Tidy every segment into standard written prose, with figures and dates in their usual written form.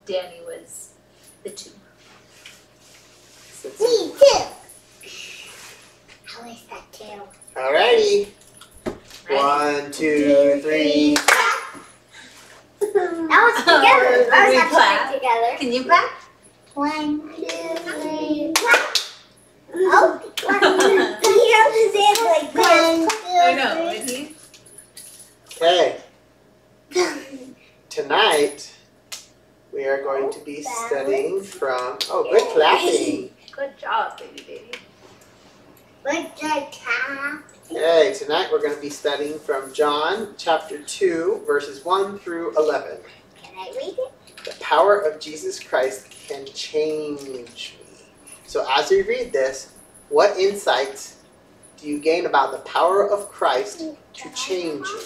Danny was the 2. Me too. I was that too. Alrighty. 1, 2, 3. That was together. That was actually together. Can you clap? 1, 2, 3, clap. Oh, you have to say it like this. Oh no, is he? Okay. Tonight, we are going to be studying from. Oh, good clapping. Good job, baby. Good job. Okay, tonight we're going to be studying from John chapter 2, verses 1 through 11. Can I read it? The power of Jesus Christ can change me. So as we read this, what insights do you gain about the power of Christ to change you?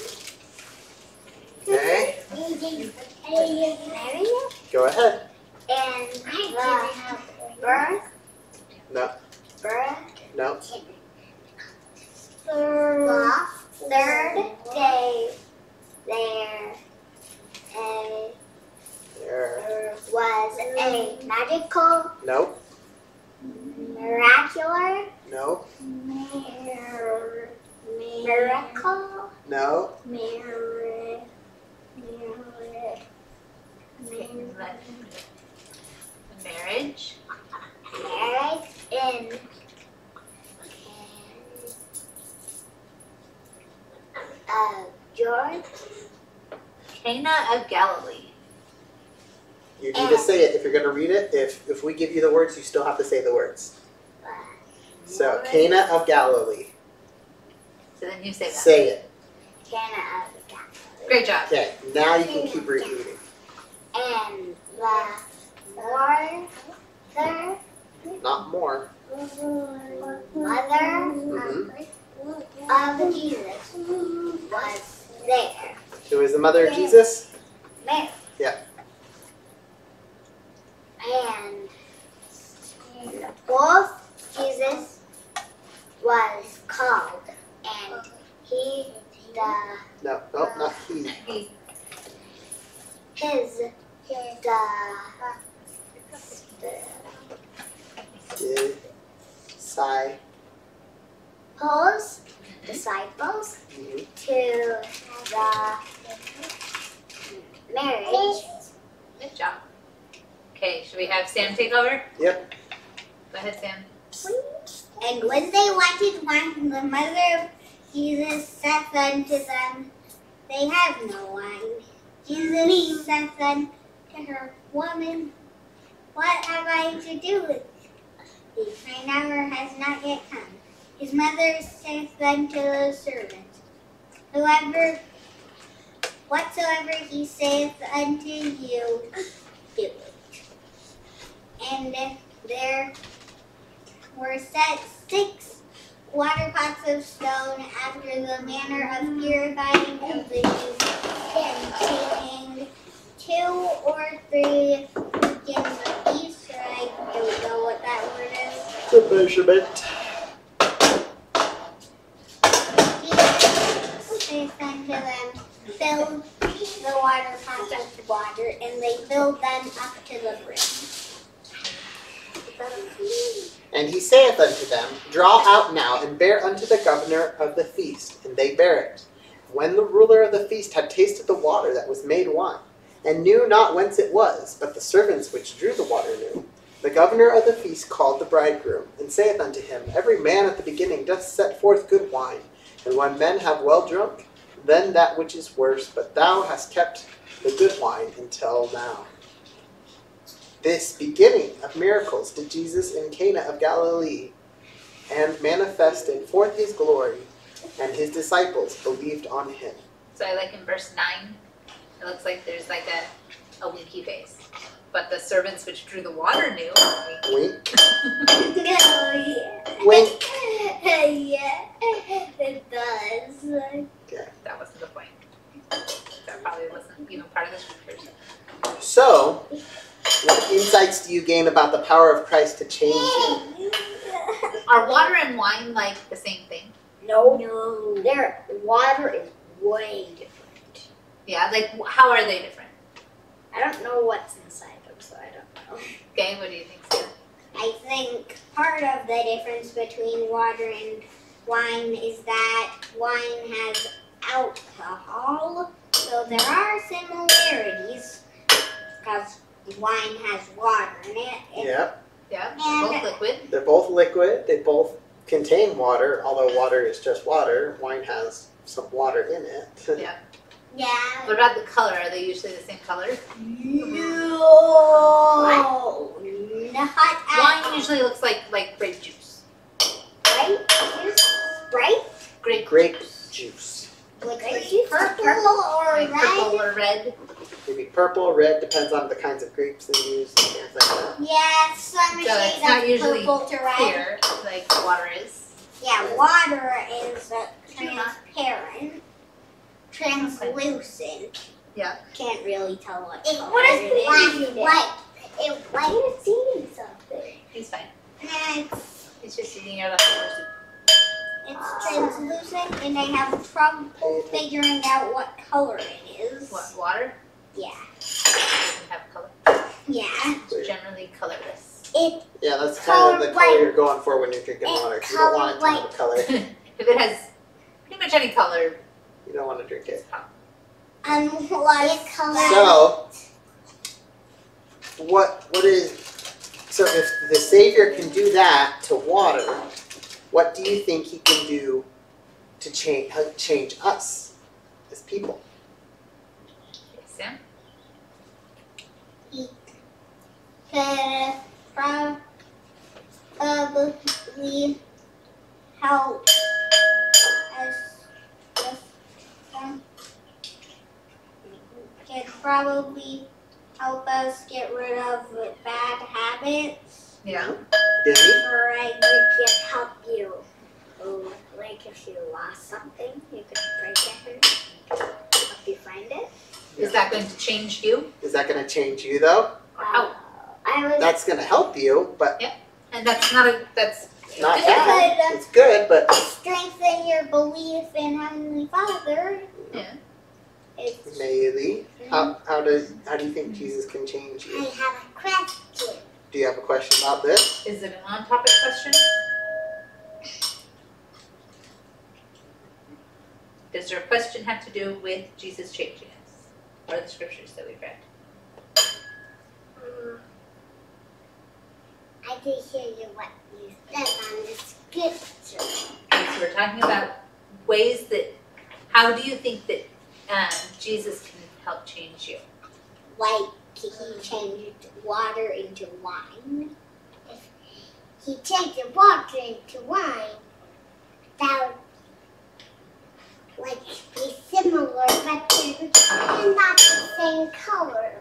Okay? Can I read it? Go ahead. And the birth. No. Birth. No. The third day there was a magical, No. miraculous, No. miracle, No. Marriage. marriage in George. Cana of Galilee. You need to say it if you're going to read it. If we give you the words, you still have to say the words. So, Cana of Galilee. So then you say that. Say it. Cana of Galilee. Great job. Okay, now you can keep reading. And the mother, Not more. mother Mm-hmm. of Jesus was there. Who is the mother of Jesus? Mary. Yeah. And both Jesus was called, and he, No, not he. his, disciples Mm-hmm. to the marriage. Good job. Okay, should we have Sam take over? Yep. Go ahead, Sam. And when they wanted wine, the mother of Jesus saith unto them, they have no wine. Jesus saith unto her, Woman, what have I to do with thee? My hour has not yet come. His mother saith unto the servant, whatsoever he saith unto you, do it. And there were set 6 water pots of stone after the manner of purifying of the Jews, containing 2 or 3 beacons each. I don't know what that word is. The measurement. Jesus saith unto them, fill the water pots with water, and they filled them up to the brim. And he saith unto them, Draw out now, and bear unto the governor of the feast. And they bare it. When the ruler of the feast had tasted the water that was made wine, and knew not whence it was, but the servants which drew the water knew, the governor of the feast called the bridegroom, and saith unto him, Every man at the beginning doth set forth good wine, and when men have well drunk, then that which is worse, but thou hast kept the good wine until now. This beginning of miracles did Jesus in Cana of Galilee, and manifested forth his glory, and his disciples believed on him. So I like in verse 9, it looks like there's like a winky face. But the servants which drew the water knew. Wink. Yeah. Wink. Yeah, it does. Okay. That wasn't the point. That probably wasn't even part of the scriptures. So, what insights do you gain about the power of Christ to change you? Are water and wine like the same thing? No. Their water is way different. Yeah, like how are they different? I don't know what's inside of Okay, what do you think, Sam? I think part of the difference between water and wine is that wine has alcohol, so there are similarities because wine has water in it. Yep. Yeah, they're both And- liquid. They're both liquid. They both contain water, although water is just water. Wine has some water in it. Yeah. Yeah. What about the color? Are they usually the same color? No. Not at Wine usually looks like grape juice. bright. Bright? Grape Grape juice. Like purple or like red? purple or red. Maybe purple, red, depends on the kinds of grapes they use and things like that. Yeah, some So it's shades not of usually purple to red. Clear, like water is. Yeah, water is True, huh? transparent, translucent. Yeah. Can't really tell what It color what is it is. white? It white is eating something. He's fine. And it's He's just eating out of the translucent, and I have trouble figuring out what color it is. What, water? Yeah. It doesn't have color. Yeah. It's generally colorless. It Yeah, that's kind of the Color color you're going for when you're drinking It's water. You don't want it to have a color. If it has pretty much any color, You don't want to drink it. it's fine. Unless So, so if the Savior can do that to water, what do you think he can do to change us as people? Okay, Sam? could probably help us could probably help us get rid of bad habits. Yeah. Disney? or I would just help you. Oh, like if you lost something, you could break it and help you find it. Is that going to change you? Is that going to change you though? Or help? I was That's going to help you, but And that's not a, that's not good. bad. It's good, but Strengthen your belief in Heavenly Father. Yeah. It's maybe. How do you think Jesus can change I you? have a question. Do you have a question about this? Is it an on-topic question? Does your question have to do with Jesus changing us? Or the scriptures that we've read? I did hear you what you said on the scripture. Okay, so we're talking about ways that, how do you think that Jesus can help change you? like he changed water into wine. If he changed the water into wine, that would like be similar, but they're not the same color.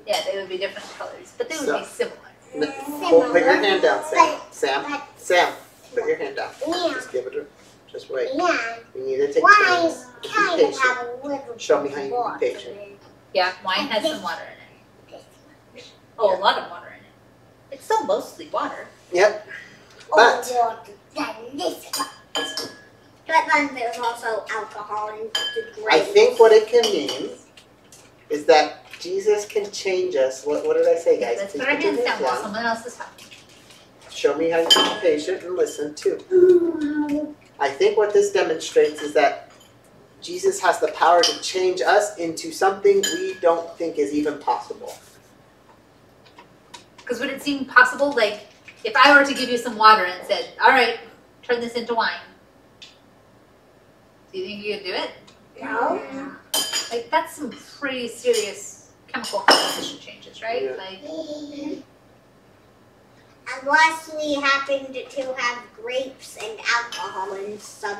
Yeah, they would be different colors, but they would be similar. Hold, put your hand down, Sam. Sam, But Sam, put your hand down. yeah, Just give it a, just wait. yeah, We need to take wine turns. Be kind of patient. have a little Show me how you can water be patient. in Yeah, wine has some water in it. Oh, a lot of water in it. It's still mostly water. Yep. more But water than this one. But then there's also alcohol in the grapes. I think what it can mean is that Jesus can change us. What did I say, guys? Let's Please put our put your hands down while down. someone else is talking. Show me how you can be patient and listen too. I think what this demonstrates is that Jesus has the power to change us into something we don't think is even possible. Because would it seem possible, like, if I were to give you some water and said, all right, turn this into wine, do you think you could do it? No. Like, that's some pretty serious chemical composition changes, right? Yeah. Like, Unless we happened to have grapes and alcohol and some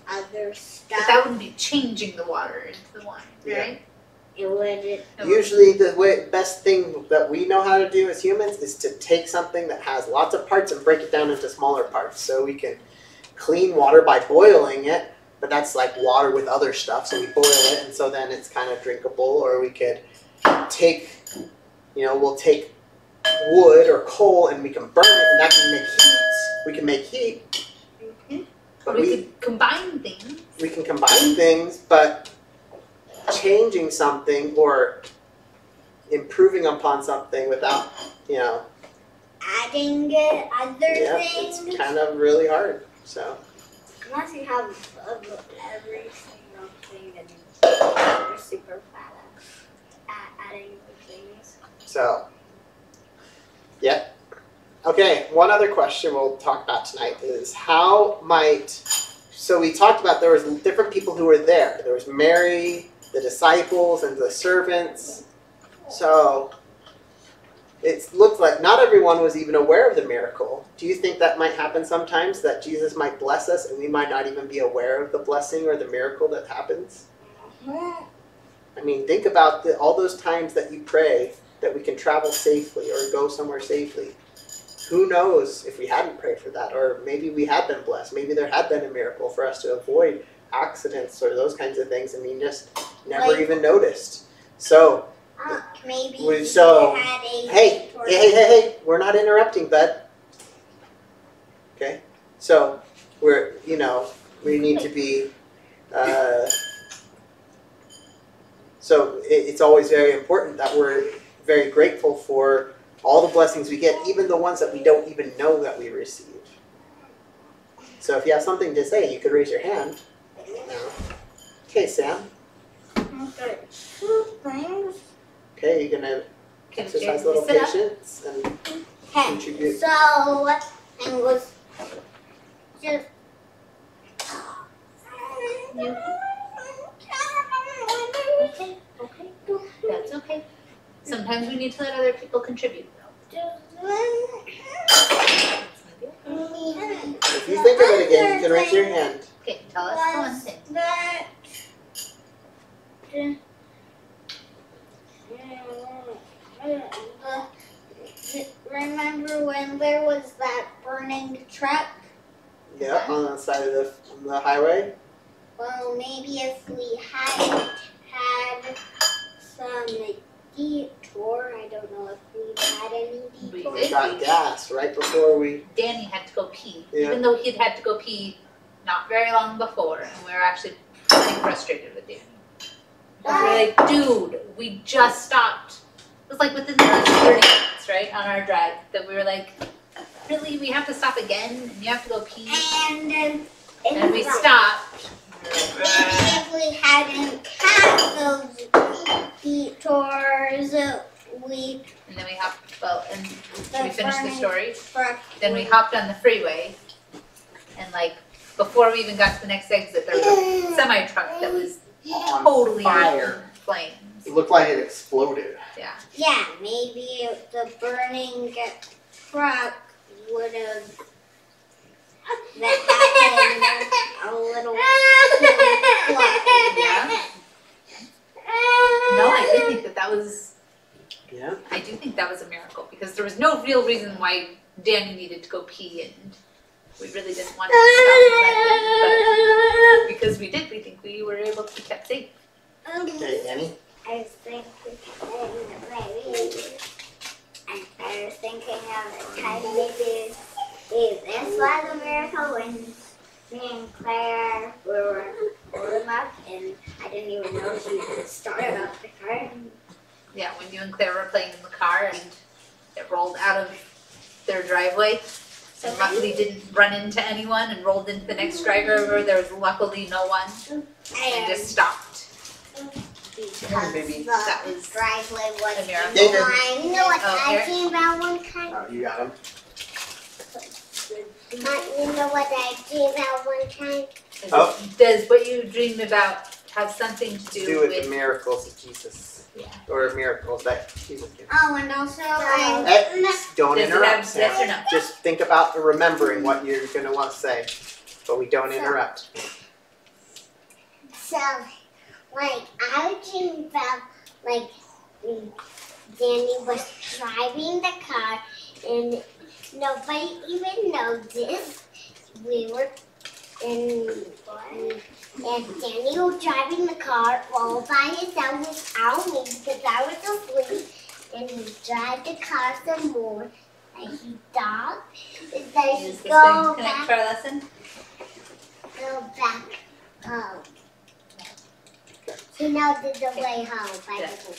other but stuff. that wouldn't be changing the water into the wine, Yeah. right? It would. It would- Usually the best thing that we know how to do as humans is to take something that has lots of parts and break it down into smaller parts. So we can clean water by boiling it, but that's like water with other stuff, so we boil it and so then it's kind of drinkable. Or we could take, we'll take wood or coal and we can burn it and that can make heat. We can make heat. Or But we could combine things. we can combine things, but changing something or improving upon something without, adding other Yeah, things. it's kind of really hard. So Unless you have every single thing that you're super bad at adding the things. So, yeah. Okay, one other question we'll talk about tonight is how might, so we talked about there was different people who were there. There was Mary, the disciples, and the servants. So, it looks like not everyone was even aware of the miracle. Do you think that might happen sometimes, that Jesus might bless us and we might not even be aware of the blessing or the miracle that happens? I mean, think about all those times that you pray that we can travel safely or go somewhere safely. Who knows if we hadn't prayed for that, or maybe we had been blessed. Maybe there had been a miracle for us to avoid accidents or those kinds of things, and we just never even noticed. So, Maybe so, had a hey, we're not interrupting, bud. Okay? So, we need to be, so it's always very important that we're very grateful for all the blessings we get, even the ones that we don't even know that we receive. So if you have something to say, you could raise your hand. Okay, Sam. Okay. 2 things. Okay, you're going to exercise a little sit up? patience and Okay. contribute. So I was just. Okay. That's okay. Sometimes we need to let other people contribute, though. If you think of it again, you can raise your hand. Okay, tell us the one thing. Remember when there was that burning truck? Yeah, on the side of the highway. Well, maybe if we hadn't had some detour, I don't know if we'd had any We detour. We got gas right before we. Danny had to go pee, Yeah. even though he'd had to go pee not very long before, and we were actually pretty frustrated with Danny. Because we're like, dude, we just stopped. It was like within the last 30 minutes, right, on our drive, that we were like, really, we have to stop again, and you have to go pee? And we stopped. If we hadn't had those detours, And then we hopped, well, and should we finish the burning story? truck. Then we hopped on the freeway, and like, before we even got to the next exit, there was a semi-truck that was totally fire. in flames. It looked like it exploded. Yeah, maybe the burning truck would have happened a little Yeah? No, I do think that was, Yeah. I do think that was a miracle, because there was no real reason why Danny needed to go pee, and we really didn't want to stop and let him, but because we did, we think we were able to be kept safe. Okay, Annie. I was thinking of a time maybe this was a miracle when me and Claire were old enough and I didn't even know she started up the car. Yeah, when you and Claire were playing in the car and it rolled out of their driveway, and luckily didn't run into anyone and rolled into the next driver over. There was luckily no one, and just stopped. Because Baby. That the was driveway was a miracle. David. inclined. You know what Oh, I here. dreamed about one time? Oh, you got him. You know what I dreamed about one time? Oh. Does what you dreamed about have something to Do do with with the miracles of Jesus. Yeah. Or miracles that Jesus did. Oh, and also Don't Does it interrupt. have yes or no? Just think about remembering what you're going to want to say. But we don't interrupt. so, like, I dreamed about, like, Danny was driving the car and nobody even noticed. We were and Danny was driving the car all by himself without me because I was asleep. And he drive the car some more. And he stopped. And then he Use this go thing to connect back. to our lesson. Go back home. He knows the way home by the book.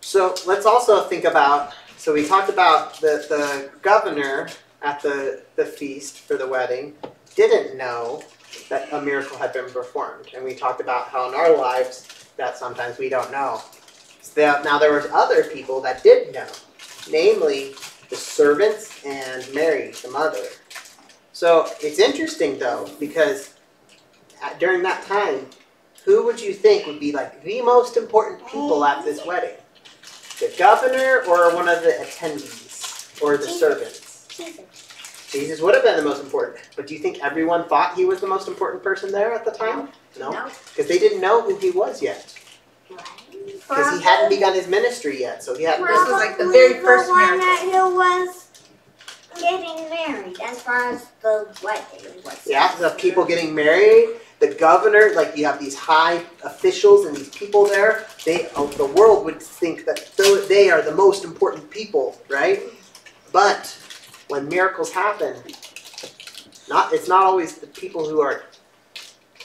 So let's also think about So we talked about the governor at the feast for the wedding didn't know that a miracle had been performed. And we talked about how in our lives that sometimes we don't know. Now there was other people that did know, namely the servants and Mary, the mother. So it's interesting though, because during that time, who would you think would be like the most important people at this wedding? The governor or one of the attendees or the servants? Jesus would have been the most important. But do you think everyone thought he was the most important person there at the time? No. Because they didn't know who he was yet. Because he hadn't begun his ministry yet, so he hadn't. This was like the very first one miracle. who was getting married, as far as the wedding was. Yeah, the people getting married, the governor, like you have these high officials and these people there. The world would think that they are the most important people, right? But when miracles happen, it's not always the people who are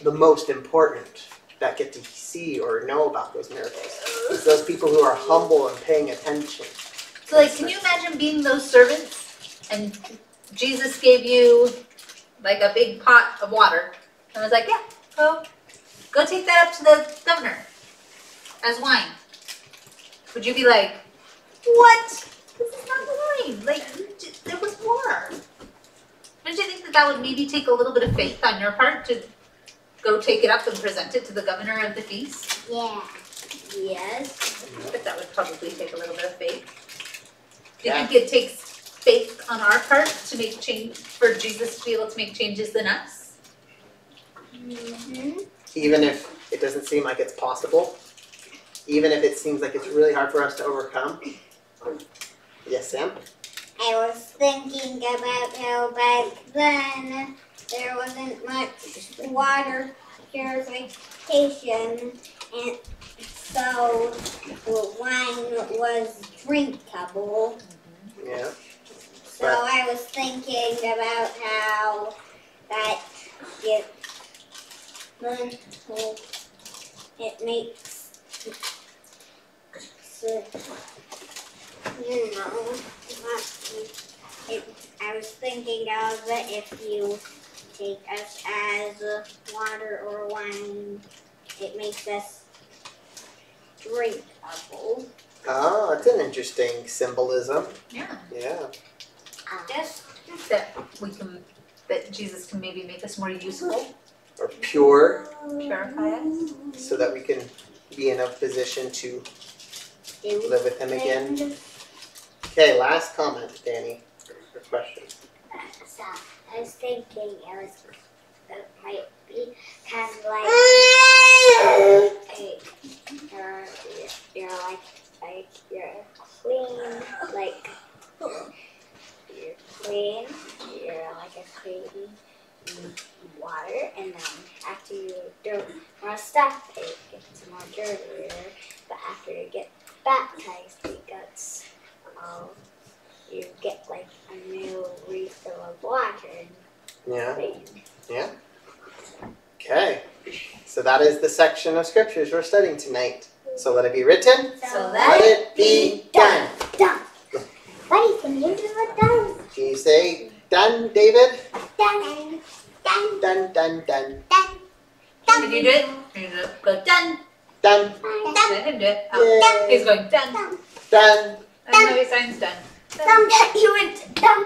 the most important that get to see or know about those miracles. It's those people who are humble and paying attention. So like, can you imagine being those servants and Jesus gave you like a big pot of water and was like, yeah, go take that up to the governor as wine. Would you be like, what? This is not wine. Like, there was water. Don't you think that would maybe take a little bit of faith on your part to go take it up and present it to the governor of the feast? Yeah. Yes. But that would probably take a little bit of faith. Do you Yeah. think it takes faith on our part to make change, for Jesus to be able to make changes in us? Mm-hmm. Even if it doesn't seem like it's possible, even if it seems like it's really hard for us to overcome. Yes, Sam? I was thinking about how back then there wasn't much water purification, and so wine was drinkable. Yeah. So I was thinking about how that it makes, you know, I was thinking of it if you take us as water or wine, it makes us drinkable. Oh, that's an interesting symbolism. Yeah. Yeah. Yes. That Jesus can maybe make us more useful, Or pure, purify us. so that we can be in a position to live with him again. Okay, last comment, Danny, or question. So I was thinking it might be kind of like you're clean, like you're clean, you're like a clean water, and then after you don't want to stop, it gets more dirtier. But after you get baptized, you get like a new refill of water. Yeah. Clean. Yeah. Okay. So that is the section of scriptures we're studying tonight. So let it be written. So Let it be done. Done. Buddy, can you do it done? Can you say done, David? Done. Done. Done, done, done. Done. Did you do it? You do it. Go done. Done. Let him do it. Oh, he's going done. Done. And now he signs done. Done. You went done.